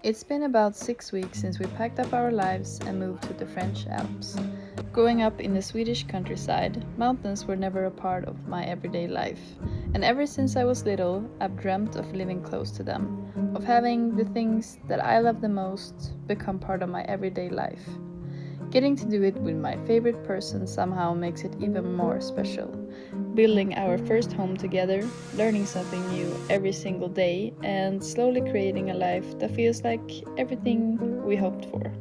It's been about 6 weeks since we packed up our lives and moved to the French Alps. Growing up in the Swedish countryside, mountains were never a part of my everyday life, and ever since I was little, I've dreamt of living close to them, of having the things that I love the most become part of my everyday life. Getting to do it with my favorite person somehow makes it even more special. Building our first home together, learning something new every single day, and slowly creating a life that feels like everything we hoped for.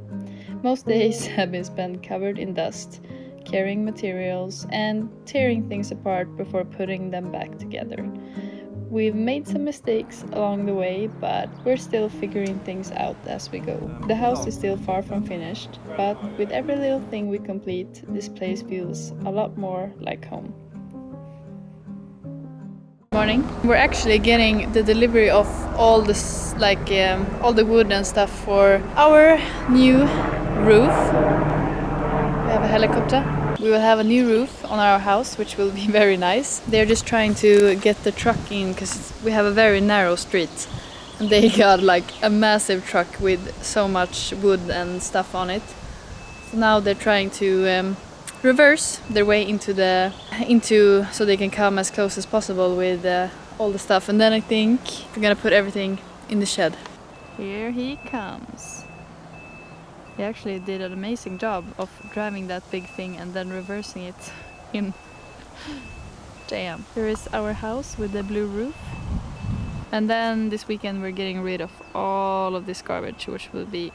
Most days have been spent covered in dust, carrying materials, and tearing things apart before putting them back together. We've made some mistakes along the way, but we're still figuring things out as we go. The house is still far from finished, but with every little thing we complete, this place feels a lot more like home. Morning. We're actually getting the delivery of all this, all the wood and stuff for our new roof. We have a helicopter. We will have a new roof on our house, which will be very nice. They're just trying to get the truck in because we have a very narrow street. And they got like a massive truck with so much wood and stuff on it. So now they're trying to reverse their way into so they can come as close as possible with all the stuff. And then I think we're gonna put everything in the shed. Here he comes. He actually did an amazing job of driving that big thing and then reversing it in. Damn. Here is our house with the blue roof. And then this weekend we're getting rid of all of this garbage, which will be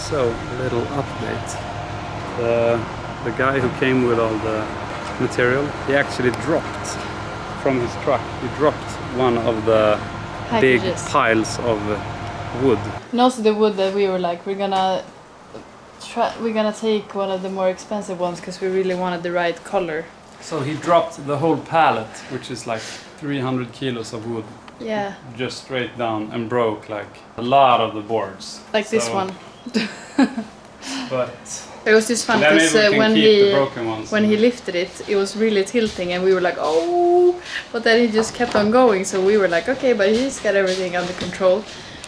So, a little update. The guy who came with all the material, he actually dropped from his truck. He dropped one of the big piles of wood. And also the wood that we were like, we're gonna take one of the more expensive ones because we really wanted the right color. So he dropped the whole pallet, which is like 300 kilos of wood. Yeah. Just straight down and broke like a lot of the boards. Like this one. But it was just fun because when he lifted it, it was really tilting, and we were like, oh! But then he just kept on going, so we were like, okay, but he's got everything under control.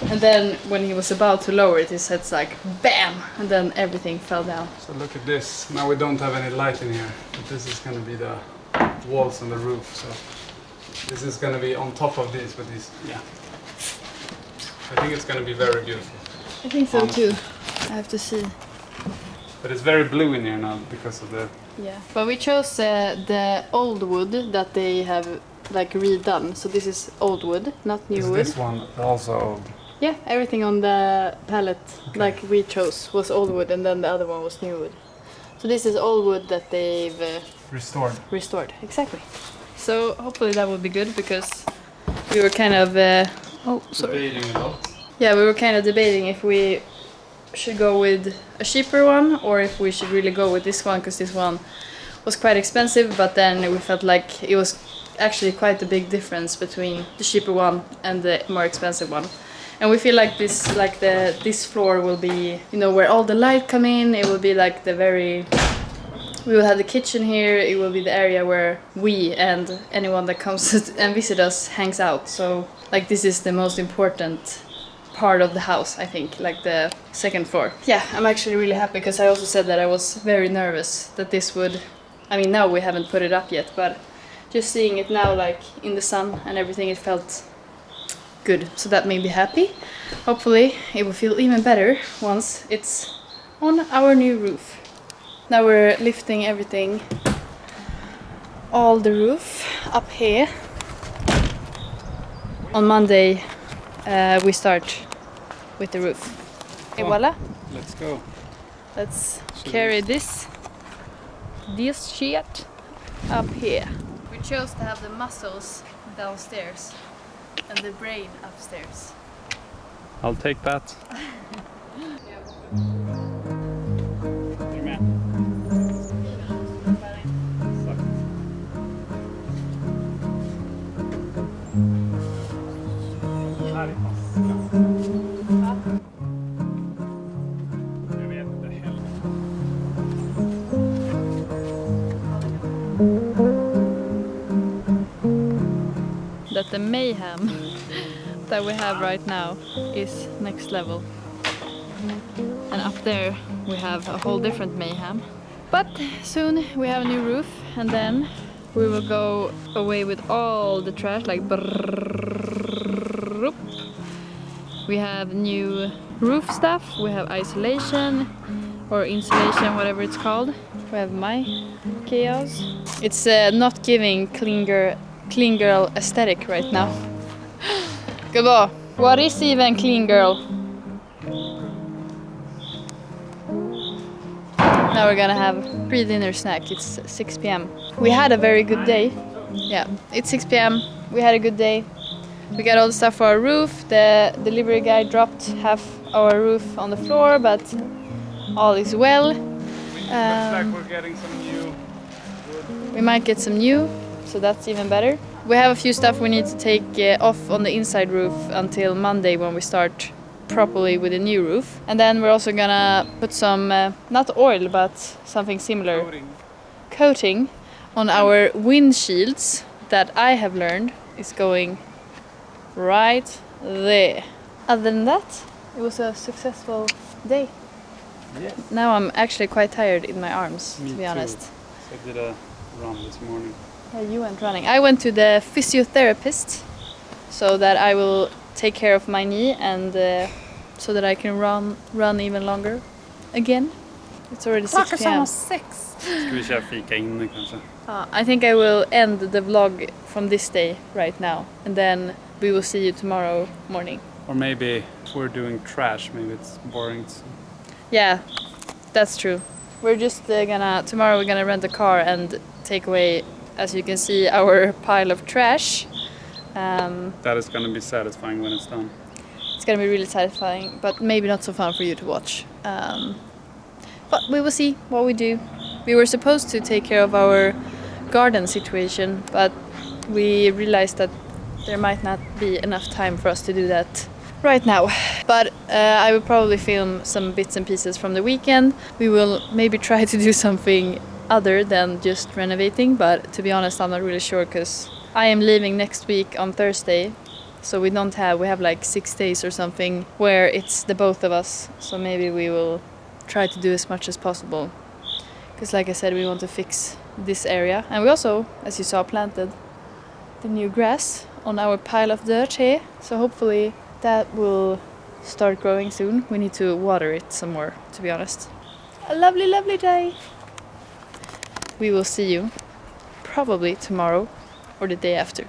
And then when he was about to lower it, his head's like, bam! And then everything fell down. So look at this. Now we don't have any light in here, but this is going to be the walls and the roof. So this is going to be on top of this, with these. Yeah. I think it's going to be very beautiful. I think so too. I have to see. But it's very blue in here now because of the... Yeah, but we chose the old wood that they have like redone. So this is old wood, not new wood. Is this one also old? Yeah, everything on the palette like we chose was old wood, and then the other one was new wood. So this is old wood that they've restored, exactly. So hopefully that will be good, because we were kind of debating a lot. Yeah, we were kind of debating if we should go with a cheaper one or if we should really go with this one, because this one was quite expensive, but then we felt like it was actually quite a big difference between the cheaper one and the more expensive one. And we feel like this floor will be, you know, where all the light come in. It will be like we will have the kitchen here. It will be the area where we and anyone that comes and visit us hangs out. So like this is the most important part of the house, I think, like the second floor. Yeah, I'm actually really happy, because I also said that I was very nervous that this would, I mean, now we haven't put it up yet, but just seeing it now like in the sun and everything, it felt good. So that made me happy. Hopefully it will feel even better once it's on our new roof. Now we're lifting everything, all the roof up here. On Monday we start with the roof. Okay, voila. Let's go. Let's carry this sheet up here. We chose to have the muscles downstairs and the brain upstairs. I'll take that. här är askan. Jag vet inte heller. That the mayhem that we have right now is next level. And up there we have a whole different mayhem. But soon we have a new roof, and then we will go away with all the trash, like brrrr. We have new roof stuff, we have isolation or insulation, whatever it's called. We have my chaos. It's not giving clean girl aesthetic right now. Goodbye. What is even clean girl? Now we're gonna have pre-dinner snack. It's 6 p.m. We had a very good day. Yeah, it's 6 p.m. We had a good day. We got all the stuff for our roof. The delivery guy dropped half our roof on the floor, but all is well. Looks like we're getting some new wood. We might get some new, so that's even better. We have a few stuff we need to take off on the inside roof until Monday when we start properly with the new roof. And then we're also gonna put some, not oil, but something similar, coating on our windshields that I have learned is going right there. Other than that, it was a successful day. Yes. Now I'm actually quite tired in my arms, Me to be too. honest. So I did a run this morning. Yeah, you went running. I went to the physiotherapist so that I will take care of my knee and so that I can run even longer again. It's already 6 p.m. Ska vi köra fika inne kanske? I think I will end the vlog from this day right now, and then we will see you tomorrow morning. Or maybe if we're doing trash, maybe it's boring to... Yeah, that's true. We're just tomorrow we're gonna rent a car and take away, as you can see, our pile of trash. That is gonna be satisfying when it's done. It's gonna be really satisfying, but maybe not so fun for you to watch. But we will see what we do. We were supposed to take care of our garden situation, but we realized that there might not be enough time for us to do that right now. But I will probably film some bits and pieces from the weekend. We will maybe try to do something other than just renovating, but to be honest, I'm not really sure because I am leaving next week on Thursday. So we have like 6 days or something where it's the both of us. So maybe we will try to do as much as possible. Because like I said, we want to fix this area. And we also, as you saw, planted the new grass on our pile of dirt here. So hopefully that will start growing soon. We need to water it some more, to be honest. A lovely, lovely day. We will see you probably tomorrow or the day after.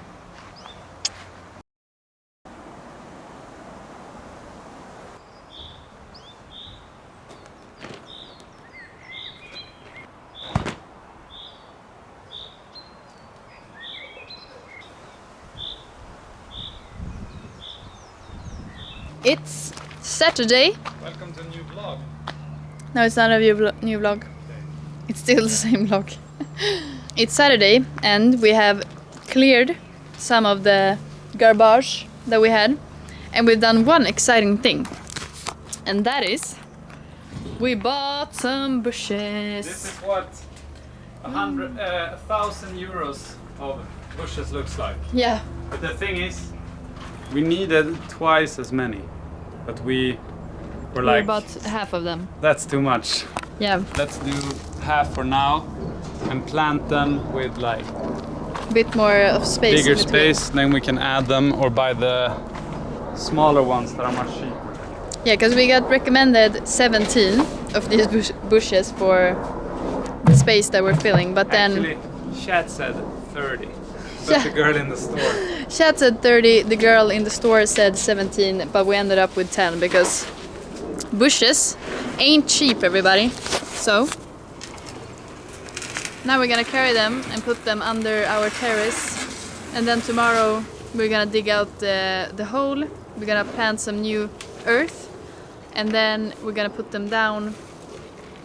It's Saturday. Welcome to a new vlog. No, it's not a new vlog. It's still the same vlog. It's Saturday and we have cleared some of the garbage that we had. And we've done one exciting thing. And that is, we bought some bushes. This is what 1,000 euros of bushes looks like. Yeah. But the thing is, we needed twice as many, but we were like, We bought half of them. that's too much. Yeah. Let's do half for now and plant them with like A bit more of space. bigger in between. space, then we can add them or buy the smaller ones that are much cheaper. Yeah, because we got recommended 17 of these bushes for the space that we're filling, but then Actually, Chat said 30, but Yeah. the girl in the store. Chat said 30, the girl in the store said 17, but we ended up with 10 because bushes ain't cheap, everybody. So now we're gonna carry them and put them under our terrace, and then tomorrow we're gonna dig out the hole, we're gonna plant some new earth, and then we're gonna put them down.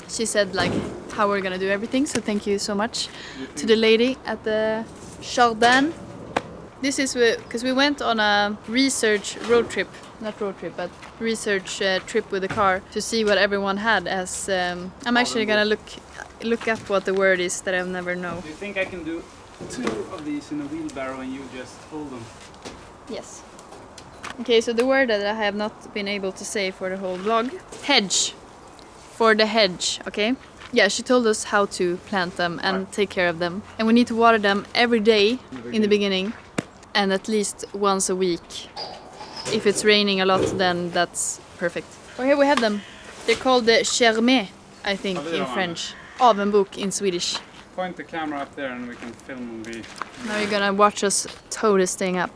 She said like how we're gonna do everything, so thank you so much to the lady at the jardin. This is because we went on a research road trip, not road trip, but research trip with the car to see what everyone had. As I'm actually gonna look up what the word is that I've never know. Do you think I can do 2 of these in a wheelbarrow and you just hold them? Yes. Okay, so the word that I have not been able to say for the whole vlog, hedge, for the hedge. Okay. Yeah, she told us how to plant them and take care of them, and we need to water them every day in the beginning. And at least once a week. If it's raining a lot, then that's perfect. Well, here we have them. They're called the charmet, I think, in French. Avundsjuk in Swedish. Point the camera up there and we can film when we... Now you're gonna watch us tow this thing up.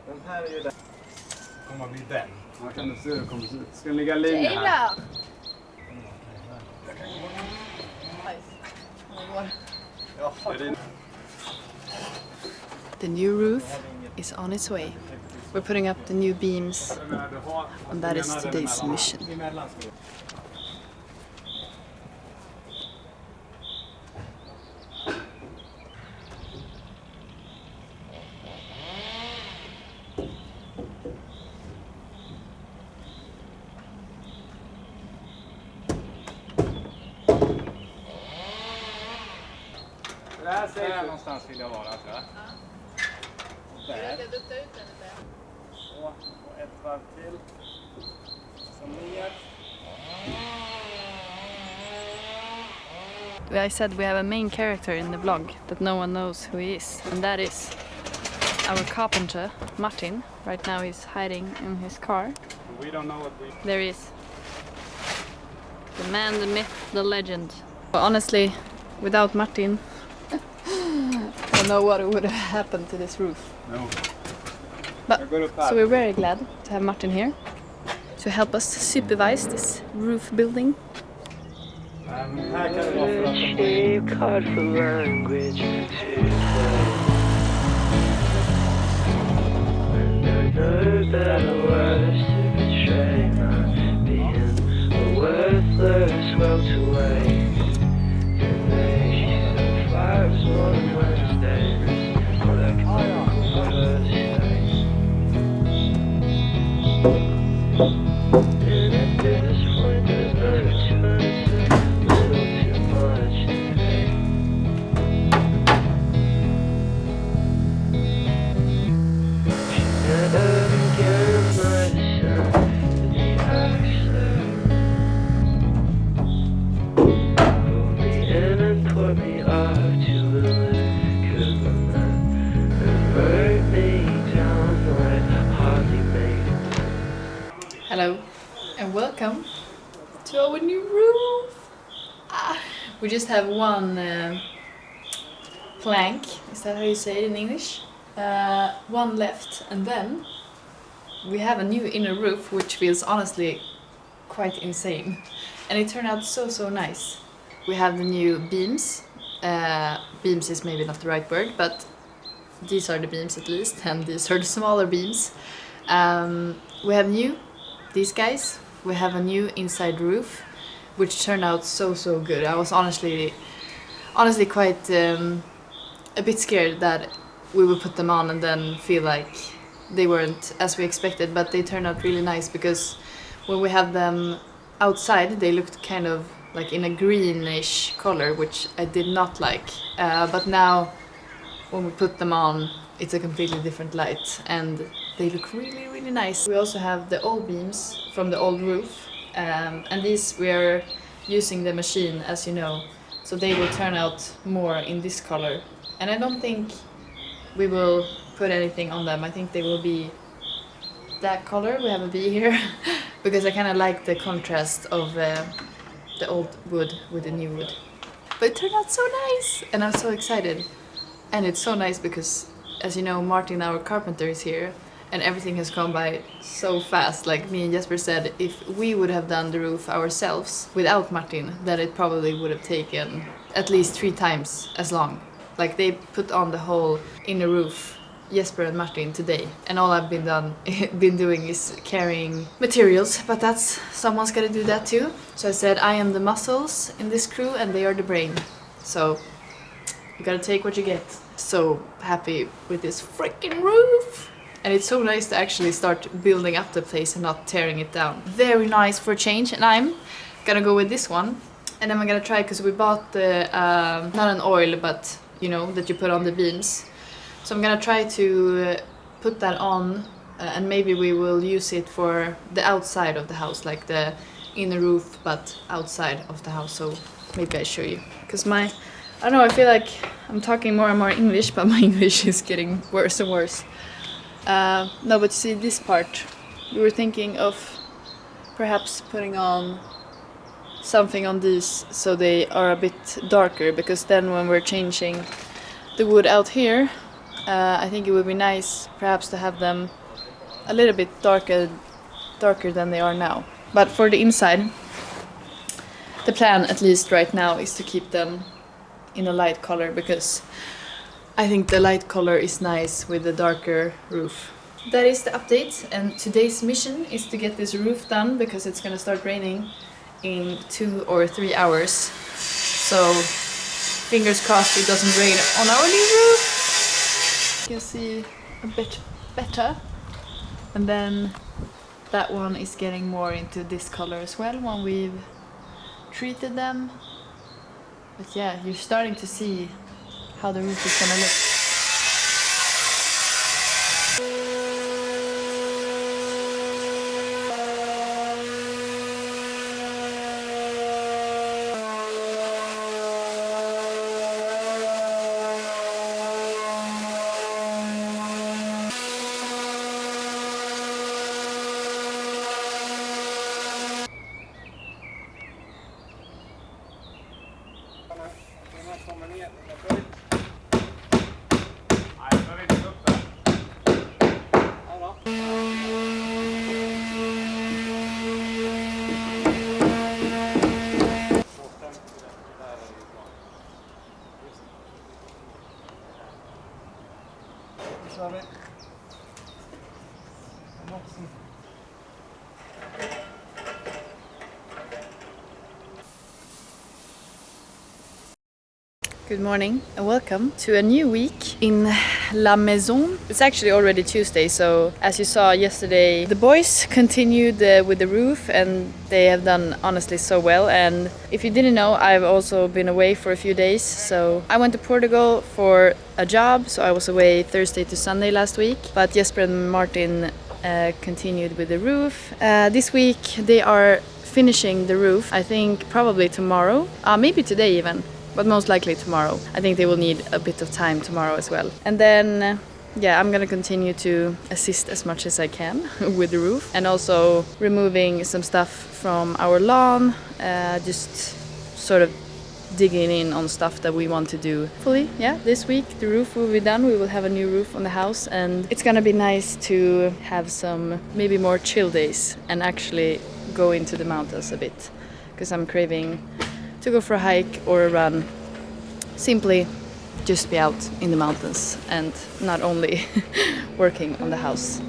Den här är ju den. Kommer att bli den. Man kan se hur det kommer att se ut. Ska den ligga linje här? The new roof is on its way. We're putting up the new beams, and that is today's mission. Där någonstans vill jag vara, tror jag. Där. Och ett varv till. Så ner. I said we have a main character in the vlog that no one knows who he is, and that is our carpenter, Martin. Right now he's hiding in his car. We don't know what we... There he is. The man, the myth, the legend. But honestly, without Martin, I don't know what would have happened to this roof. No. But, so we're very glad to have Martin here to help us supervise this roof building. Här kan det vara för att Hello and welcome to our new roof. We just have one plank, is that how you say it in English? One left, and then we have a new inner roof, which feels honestly quite insane, and it turned out so nice. We have the new beams. Beams is maybe not the right word, but these are the beams at least, and these are the smaller beams. We have these guys. We have a new inside roof, which turned out so good. I was honestly quite a bit scared that we would put them on and then feel like they weren't as we expected, but they turned out really nice because when we have them outside they looked kind of like in a greenish color, which I did not like, but now when we put them on it's a completely different light and they look really, really nice. We also have the old beams from the old roof, and these we are using the machine, as you know, so they will turn out more in this color. And I don't think we will put anything on them. I think they will be that color. We have a bee here because I kind of like the contrast of the old wood with the new wood. But it turned out so nice and I'm so excited. And it's so nice because, as you know, Martin, our carpenter, is here and everything has gone by so fast. Like me and Jesper said, if we would have done the roof ourselves without Martin, then it probably would have taken at least 3 times as long. Like they put on the whole inner roof, Jesper and Martin, today, and all I've been doing is carrying materials, but that's someone's gotta do that too. So I said I am the muscles in this crew and they are the brain. So you gotta take what you get. So happy with this freaking roof! And it's so nice to actually start building up the place and not tearing it down. Very nice for a change, and I'm gonna go with this one. And then I'm gonna try, because we bought the, not an oil, but you know, that you put on the beams. So I'm gonna try to put that on, and maybe we will use it for the outside of the house, like the inner roof, but outside of the house. So maybe I show you. Because I don't know, I feel like I'm talking more and more English, but my English is getting worse and worse. No, but see this part, we were thinking of perhaps putting on something on these so they are a bit darker, because then when we're changing the wood out here, I think it would be nice perhaps to have them a little bit darker than they are now. But for the inside, the plan at least right now is to keep them in a light color, because I think the light color is nice with the darker roof. That is the update, and today's mission is to get this roof done because it's gonna start raining in 2 or 3 hours. So fingers crossed it doesn't rain on our new roof. You can see a bit better. And then that one is getting more into this color as well when we've treated them. But yeah, you're starting to see how the roof is gonna look. Good morning and welcome to a new week in La Maison. It's actually already Tuesday, so as you saw yesterday, the boys continued with the roof and they have done honestly so well. And if you didn't know, I've also been away for a few days. So I went to Portugal for a job, so I was away Thursday to Sunday last week. But Jesper and Martin continued with the roof. This week they are finishing the roof, I think probably tomorrow, maybe today even. But most likely tomorrow. I think they will need a bit of time tomorrow as well. And then, yeah, I'm gonna continue to assist as much as I can with the roof. And also removing some stuff from our lawn, just sort of digging in on stuff that we want to do. Hopefully, yeah, this week the roof will be done. We will have a new roof on the house, and it's gonna be nice to have some maybe more chill days and actually go into the mountains a bit. Because I'm craving to go for a hike or a run, simply just be out in the mountains and not only working on the house.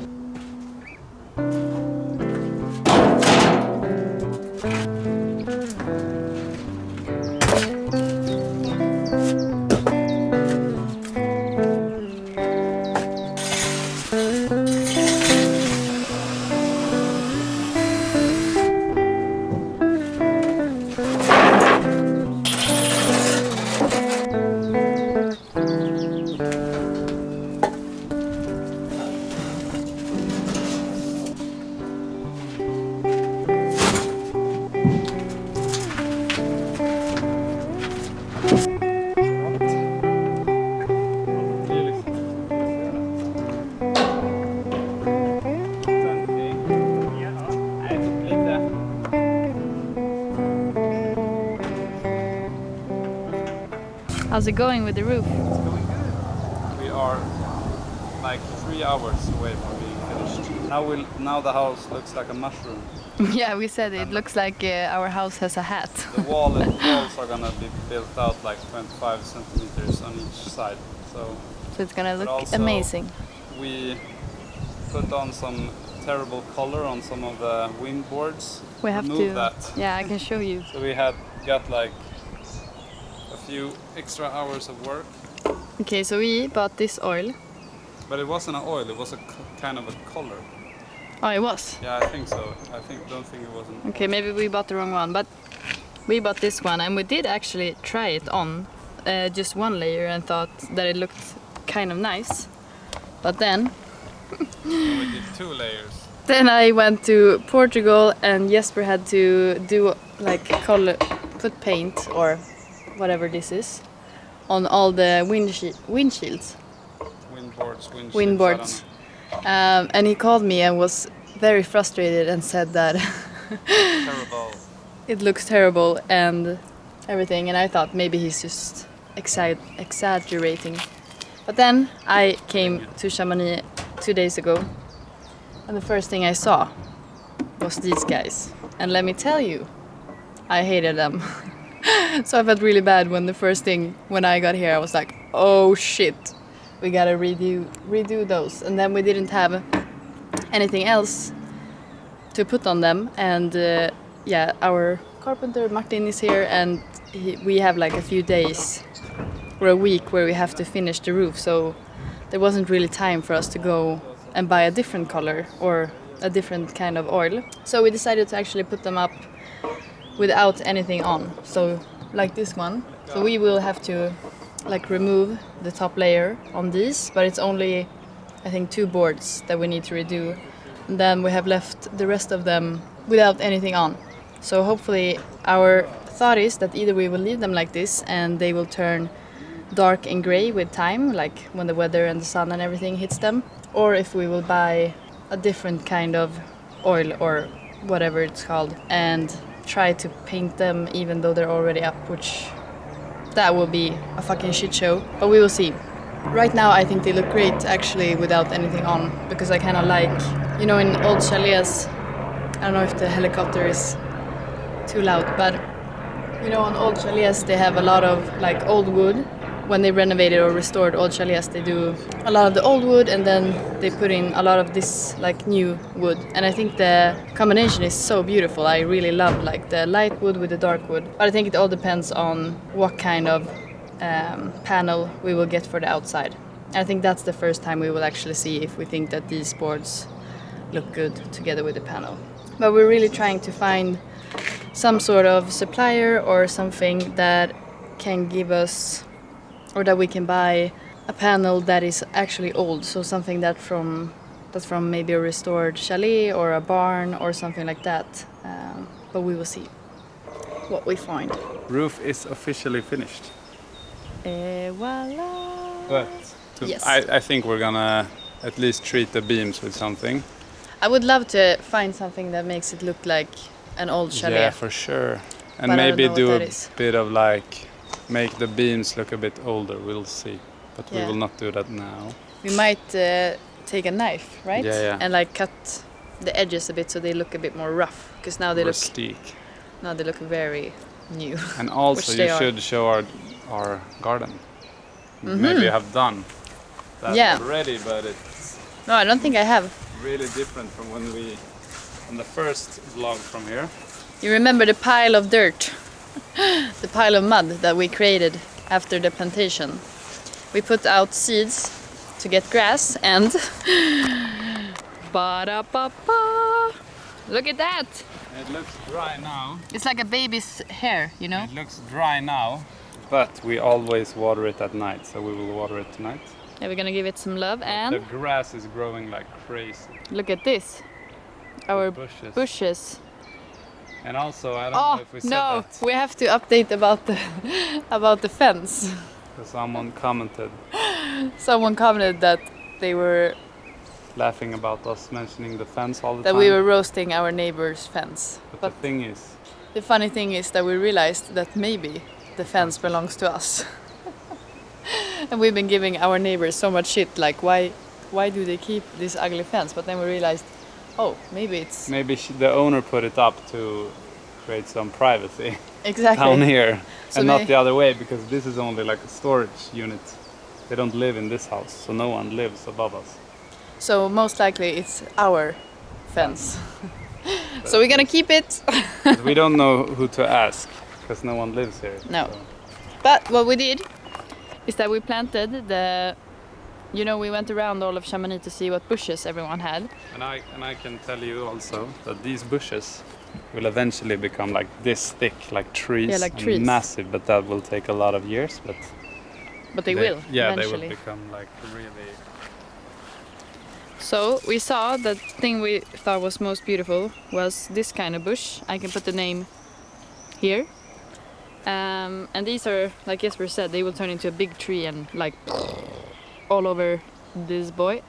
How's it going with the roof? It's going good. We are like 3 hours away from being finished. Now the house looks like a mushroom. Yeah, we said it looks like our house has a hat. The walls are gonna be built out like 25 centimeters on each side. So it's gonna look also, amazing. We put on some terrible color on some of the wing boards. We have Remove to. that. Yeah, I can show you. So we got like a few extra hours of work. Okay, so we bought this oil. But it wasn't an oil, it was a kind of a color. Oh, it was? Yeah, I think so. Don't think it was an Okay, maybe we bought the wrong one, but we bought this one and we did actually try it on just one layer and thought that it looked kind of nice. But then we did 2 layers. Then I went to Portugal and Jesper had to do like put paint or whatever this is on all the windshields. Windboards. And he called me and was very frustrated and said that terrible. It looks terrible and everything, and I thought maybe he's just exaggerating. But then I came to Chamonix 2 days ago and the first thing I saw was these guys, and let me tell you, I hated them. So I felt really bad when I got here. I was like, oh shit, we gotta redo those. And then we didn't have anything else to put on them, and yeah, our carpenter Martin is here, and we have like a few days or a week where we have to finish the roof, so there wasn't really time for us to go and buy a different color or a different kind of oil. So we decided to actually put them up without anything on, so like this one. So we will have to like remove the top layer on these, but it's only I think 2 boards that we need to redo, and then we have left the rest of them without anything on. So hopefully our thought is that either we will leave them like this and they will turn dark and grey with time, like when the weather and the sun and everything hits them, or if we will buy a different kind of oil or whatever it's called and try to paint them even though they're already up, which that will be a fucking shit show, but we will see. Right now I think they look great actually without anything on, because I kind of like, you know, in old chalets, I don't know if the helicopter is too loud, but you know, on old chalets they have a lot of like old wood. When they renovated or restored old chalets, they do a lot of the old wood and then they put in a lot of this like new wood, and I think the combination is so beautiful. I really love like the light wood with the dark wood, but I think it all depends on what kind of panel we will get for the outside. I think that's the first time we will actually see if we think that these boards look good together with the panel. But we're really trying to find some sort of supplier or something that can give us, or that we can buy a panel that is actually old, so something that's from maybe a restored chalet or a barn or something like that. But we will see what we find. Roof is officially finished. Voila! But yes. I think we're gonna at least treat the beams with something. I would love to find something that makes it look like an old chalet. Yeah, for sure. And but maybe do a is. bit of like, make the beams look a bit older, we'll see. But yeah. We will not do that now. We might take a knife, right? Yeah, yeah. And like cut the edges a bit so they look a bit more rough. Because now they look very new. And also you should show our garden. Mm-hmm. Maybe you have done that already, but it's... No, I don't think I have. Really different from on the first vlog from here. You remember the pile of dirt? The pile of mud that we created after the plantation. We put out seeds to get grass and ba-da-ba-ba. Look at that! It looks dry now. It's like a baby's hair, you know? It looks dry now, but we always water it at night, so we will water it tonight. Yeah, we're gonna give it some love, and the grass is growing like crazy. Look at this. Our bushes. And also, I don't know if we said that. We have to update about the fence. Someone commented. Someone commented that they were laughing about us mentioning the fence all the time. That we were roasting our neighbor's fence. But the funny thing is that we realized that maybe the fence belongs to us. And we've been giving our neighbors so much shit, like why do they keep this ugly fence? But then we realized, oh, maybe it's Maybe the owner put it up to create some privacy exactly down here, So and not may- the other way, because this is only like a storage unit. They don't live in this house, so no one lives above us. So most likely it's our fence. So we're gonna keep it. But we don't know who to ask, because no one lives here. No. so. But what we did is that we planted the. You know, we went around all of Chamonix to see what bushes everyone had. And I can tell you also that these bushes will eventually become like this thick, like trees. Yeah, like and trees. massive, but that will take a lot of years. But they will Yeah, eventually. they will become like really. So we saw the thing we thought was most beautiful was this kind of bush. I can put the name here. And these are, like Jesper said, they will turn into a big tree and like all over this boy.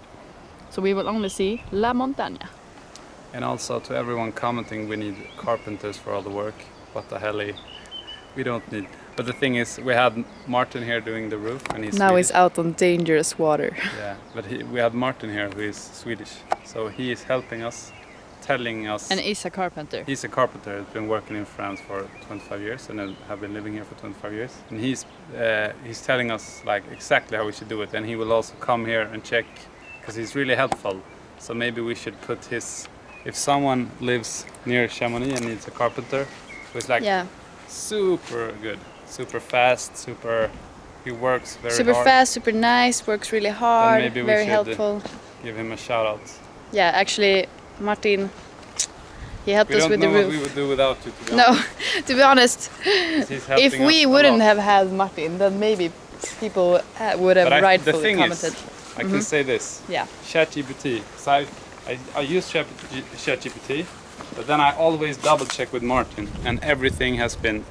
So we will only see La Montaña. And also to everyone commenting, we need carpenters for all the work. What the hell? We don't need. But the thing is, we had Martin here doing the roof, and he's Now Swedish. he's out on dangerous water. Yeah, but we have Martin here who is Swedish, so he is helping us, telling us. And is a carpenter. He's a carpenter. He's been working in France for 25 years, and have been living here for 25 years. And he's telling us like exactly how we should do it, and he will also come here and check, because he's really helpful. So maybe we should put his. If someone lives near Chamonix and needs a carpenter, who's like Yeah. super good, super fast, he works very Super hard. fast, super nice, works really hard, maybe we very should, helpful. Give him a shout out. Yeah, actually, Martin, he helped We us don't with know the what roof. we would do without you, to be No, honest. to be honest, 'Cause he's helping if we us a wouldn't lot. have had Martin, then maybe people would have But the rightfully thing commented. is, I can say this. Yeah. ChatGPT. So I use ChatGPT, but then I always double check with Martin, and everything has been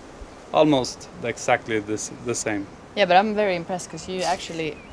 almost exactly the same. Yeah, but I'm very impressed because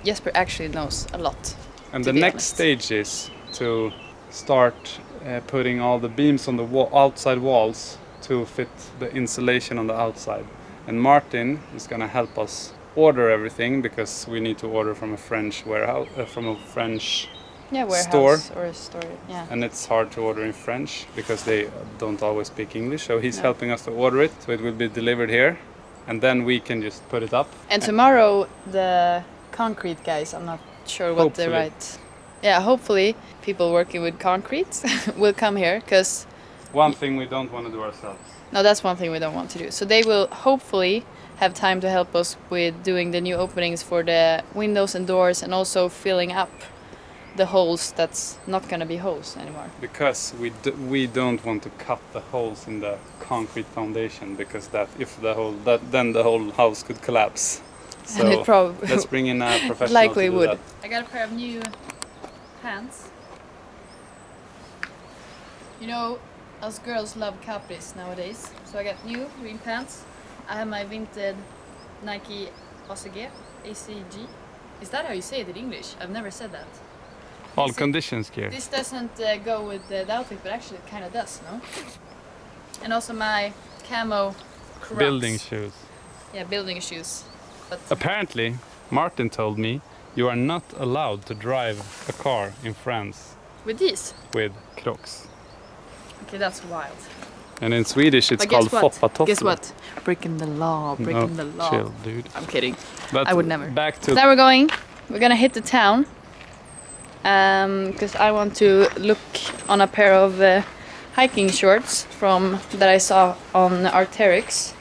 Jesper actually knows a lot. And To the be next honest. stage is to start putting all the beams on the outside walls to fit the insulation on the outside. And Martin is gonna help us order everything, because we need to order from a French warehouse, from a French, Warehouse Store. or a store. Yeah. and it's hard to order in French because they don't always speak English. So he's No. helping us to order it, so it will be delivered here, and then we can just put it up. And tomorrow the concrete guys, I'm not sure what the Hopefully. right. Yeah, hopefully people working with concrete will come here because One thing we don't want to do ourselves. no, that's one thing we don't want to do. So they will hopefully have time to help us with doing the new openings for the windows and doors, and also filling up the holes that's not going to be holes anymore. Because we don't want to cut the holes in the concrete foundation, because then the whole house could collapse. So And it probably let's bring in a professional likely to do would. that. I got a pair of new pants. You know, us girls love capris nowadays. So I got new green pants. I have my vintage Nike ACG. Is that how you say it in English? I've never said that. All This- conditions gear. This doesn't go with the outfit, but actually it kind of does, no? And also my camo Crocs. Building shoes. Yeah, building shoes. But Apparently, Martin told me you are not allowed to drive a car in France with these, with Crocs. okay, that's wild. And in Swedish it's But called guess what? foppatofflor. Guess what? Breaking the law, breaking the law. Chill, dude. I'm kidding. But I would never. Back to Now we're going. We're gonna hit the town. Because I want to look on a pair of hiking shorts that I saw on Arc'teryx.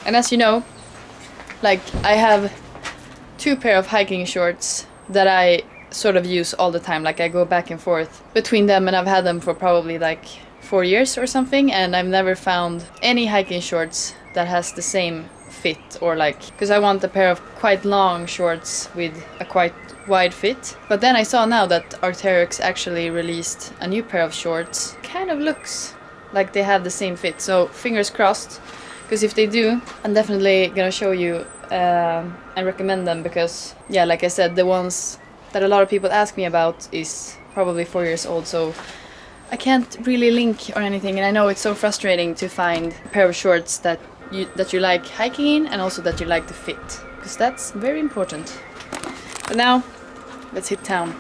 And as you know, like I have 2 pair of hiking shorts that I sort of use all the time. Like I go back and forth between them, and I've had them for probably like 4 years or something, and I've never found any hiking shorts that has the same fit, or like, because I want a pair of quite long shorts with a quite wide fit. But then I saw now that Arc'teryx actually released a new pair of shorts. Kind of looks like they have the same fit, so fingers crossed, because if they do, I'm definitely gonna show you and recommend them, because yeah, like I said, the ones that a lot of people ask me about is probably 4 years old, so I can't really link or anything, and I know it's so frustrating to find a pair of shorts that you like hiking in, and also that you like the fit, because that's very important. But now, let's hit town.